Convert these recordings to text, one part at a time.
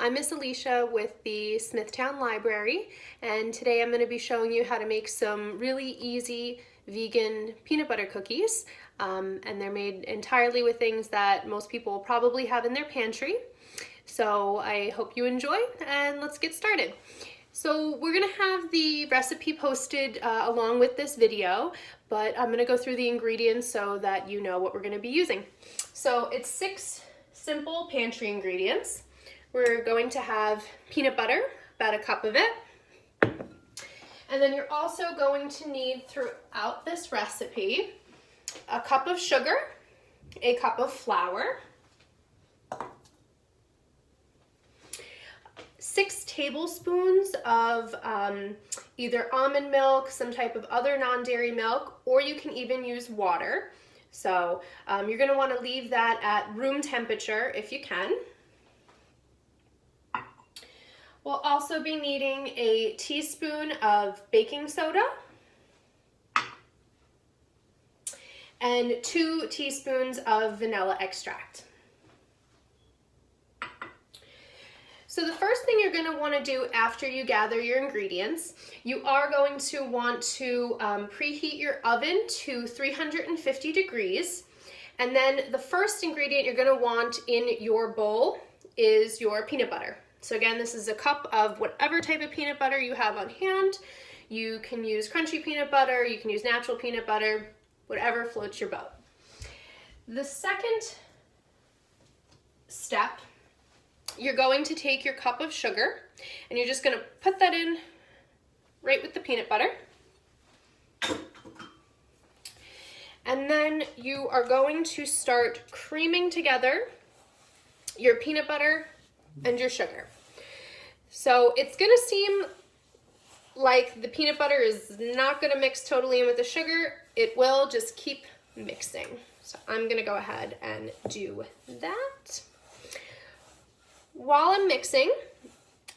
I'm Miss Alicia with the Smithtown Library, and today I'm going to be showing you how to make some really easy vegan peanut butter cookies. And they're made entirely with things that most people will probably have in their pantry. So I hope you enjoy, and let's get started. So we're gonna have the recipe posted along with this video, but I'm gonna go through the ingredients so that you know what we're gonna be using. So it's 6 simple pantry ingredients. We're going to have peanut butter, about a cup of it. And then you're also going to need throughout this recipe a cup of sugar, a cup of flour, 6 tablespoons of either almond milk, some type of other non-dairy milk, or you can even use water. So you're going to want to leave that at room temperature if you can. We'll also be needing a teaspoon of baking soda and 2 teaspoons of vanilla extract. So the first thing you're going to want to do after you gather your ingredients, you are going to want to preheat your oven to 350 degrees. And then the first ingredient you're going to want in your bowl is your peanut butter. So again, this is a cup of whatever type of peanut butter you have on hand. You can use crunchy peanut butter, you can use natural peanut butter, whatever floats your boat. The second step, you're going to take your cup of sugar and you're just going to put that in right with the peanut butter. And then you are going to start creaming together your peanut butter and your sugar. So it's going to seem like the peanut butter is not going to mix totally in with the sugar. It will, just keep mixing. So I'm going to go ahead and do that. While I'm mixing,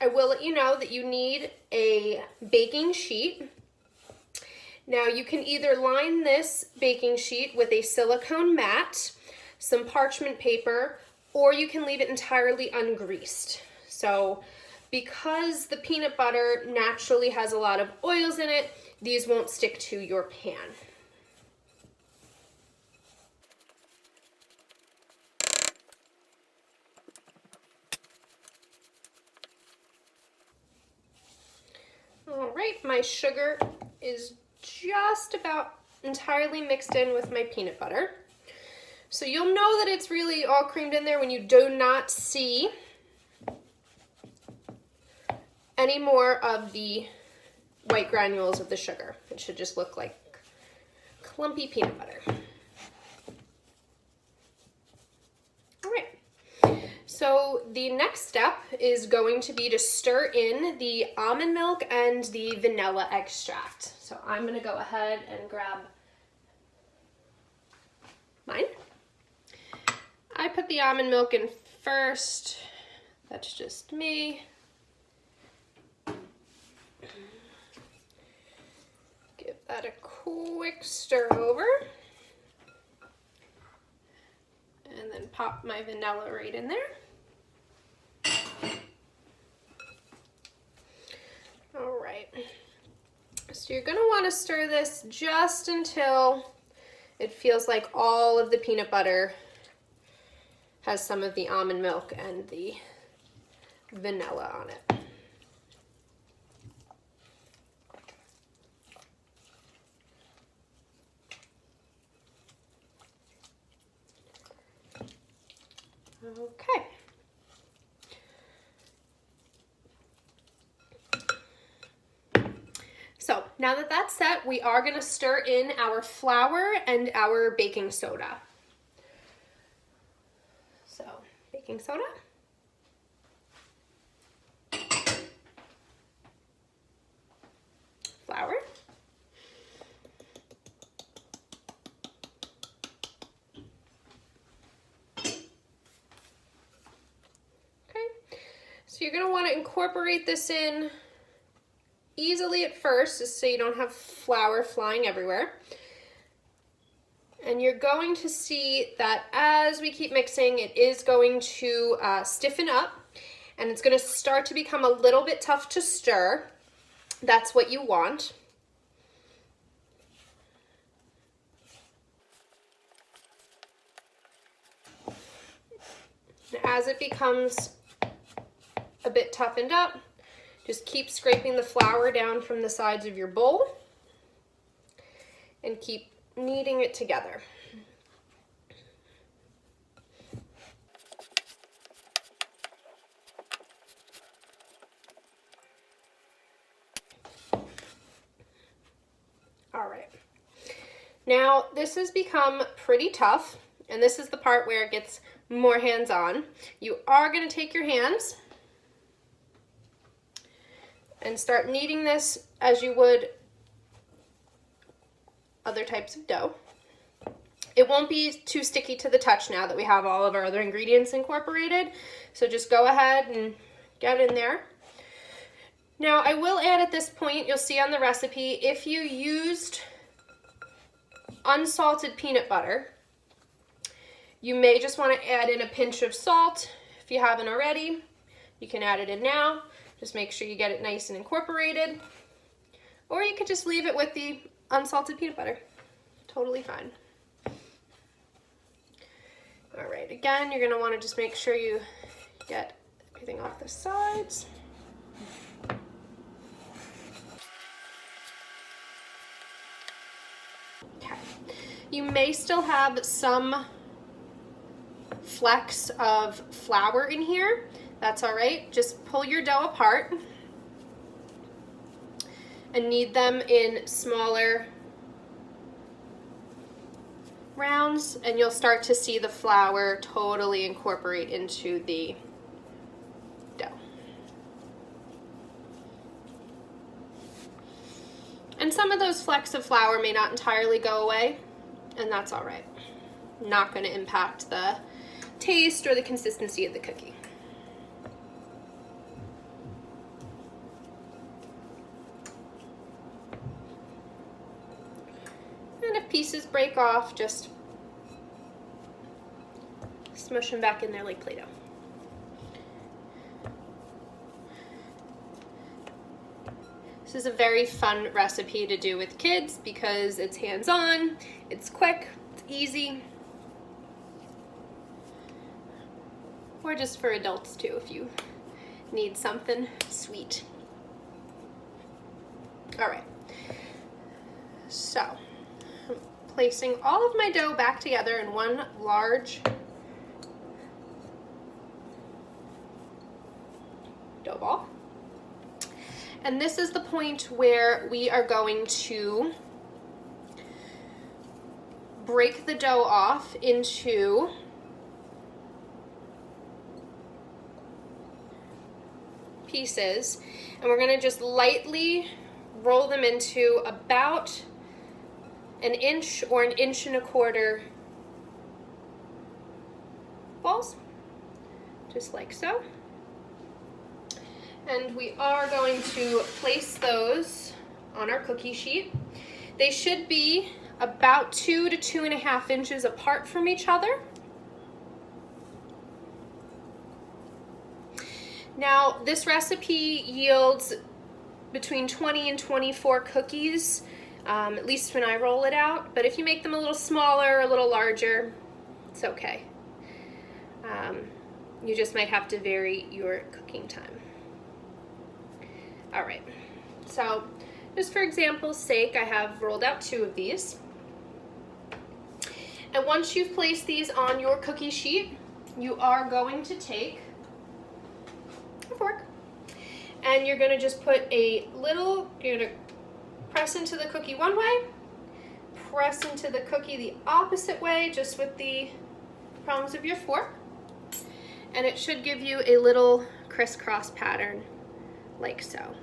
I will let you know that you need a baking sheet. Now you can either line this baking sheet with a silicone mat, some parchment paper, or you can leave it entirely ungreased. So because the peanut butter naturally has a lot of oils in it, these won't stick to your pan. All right, my sugar is just about entirely mixed in with my peanut butter. So you'll know that it's really all creamed in there when you do not see any more of the white granules of the sugar. It should just look like clumpy peanut butter. All right, so the next step is going to be to stir in the almond milk and the vanilla extract. So I'm gonna go ahead and grab mine. I put the almond milk in first. That's just me. Give that a quick stir over. And then pop my vanilla right in there. All right. So you're gonna want to stir this just until it feels like all of the peanut butter has some of the almond milk and the vanilla on it. Okay. So now that that's set, we are going to stir in our flour and our baking soda. So, baking soda. Flour. So you're going to want to incorporate this in easily at first, just so you don't have flour flying everywhere. And you're going to see that as we keep mixing, it is going to stiffen up. and it's going to start to become a little bit tough to stir. That's what you want. As it becomes a bit toughened up, just keep scraping the flour down from the sides of your bowl and keep kneading it together. All right. Now this has become pretty tough, and this is the part where it gets more hands-on. You are going to take your hands and start kneading this as you would other types of dough. It won't be too sticky to the touch now that we have all of our other ingredients incorporated, so just go ahead and get in there. Now I will add at this point, you'll see on the recipe, if you used unsalted peanut butter, you may just want to add in a pinch of salt. If you haven't already, you can add it in now. Just make sure you get it nice and incorporated. Or you could just leave it with the unsalted peanut butter. Totally fine. All right, again, you're going to want to just make sure you get everything off the sides. Okay. You may still have some flecks of flour in here. That's all right. Just pull your dough apart and knead them in smaller rounds, and you'll start to see the flour totally incorporate into the dough. And some of those flecks of flour may not entirely go away, and that's all right. Not going to impact the taste or the consistency of the cookie. And if pieces break off, just smush them back in there like Play-Doh. This is a very fun recipe to do with kids because it's hands-on, it's quick, it's easy. Or just for adults too, if you need something sweet. All right, so I'm placing all of my dough back together in one large dough ball. And this is the point where we are going to break the dough off into pieces, and we're going to just lightly roll them into about an inch or an inch and a quarter balls, just like so. And we are going to place those on our cookie sheet. They should be about 2 to 2.5 inches apart from each other. Now, this recipe yields between 20 and 24 cookies, at least when I roll it out. But if you make them a little smaller, a little larger, it's okay. You just might have to vary your cooking time. All right, so just for example's sake, I have rolled out 2 of these. And once you've placed these on your cookie sheet, you are going to take a fork and you're going to just put a little, you're going to press into the cookie one way, press into the cookie the opposite way, just with the prongs of your fork, and it should give you a little crisscross pattern like so.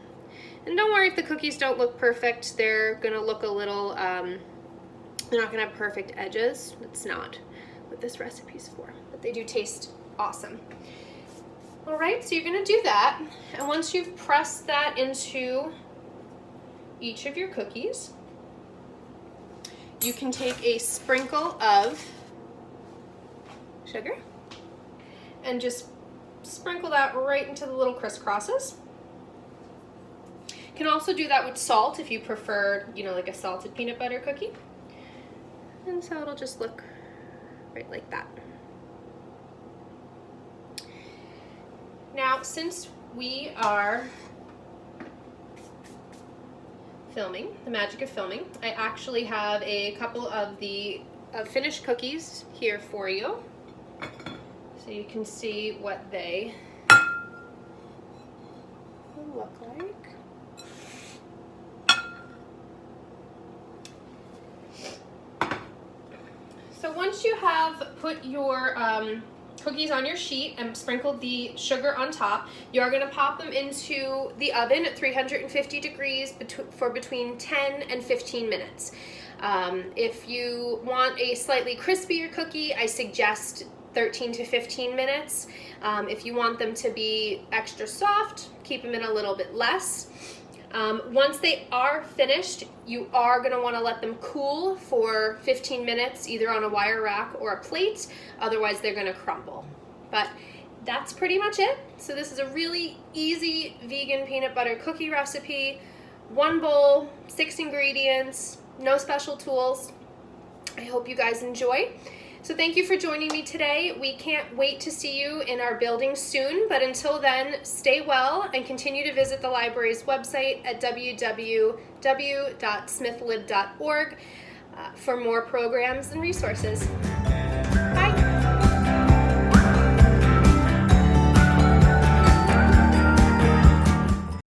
And don't worry if the cookies don't look perfect. They're gonna look a little, they're not gonna have perfect edges. That's not what this recipe's for, but they do taste awesome. All right, so you're gonna do that. And once you've pressed that into each of your cookies, you can take a sprinkle of sugar and just sprinkle that right into the little crisscrosses. You can also do that with salt if you prefer, you know, like a salted peanut butter cookie. And so it'll just look right like that. Now, since we are filming, the magic of filming, I actually have a couple of the finished cookies here for you, so you can see what they look like. So once you have put your cookies on your sheet and sprinkled the sugar on top, you're going to pop them into the oven at 350 degrees for between 10 and 15 minutes. If you want a slightly crispier cookie, I suggest 13 to 15 minutes. If you want them to be extra soft, keep them in a little bit less. Once they are finished, you are going to want to let them cool for 15 minutes, either on a wire rack or a plate, otherwise they're going to crumble. But that's pretty much it. So this is a really easy vegan peanut butter cookie recipe. 1 bowl, 6 ingredients, no special tools. I hope you guys enjoy. So thank you for joining me today. We can't wait to see you in our building soon, but until then, stay well and continue to visit the library's website at www.smithlib.org for more programs and resources.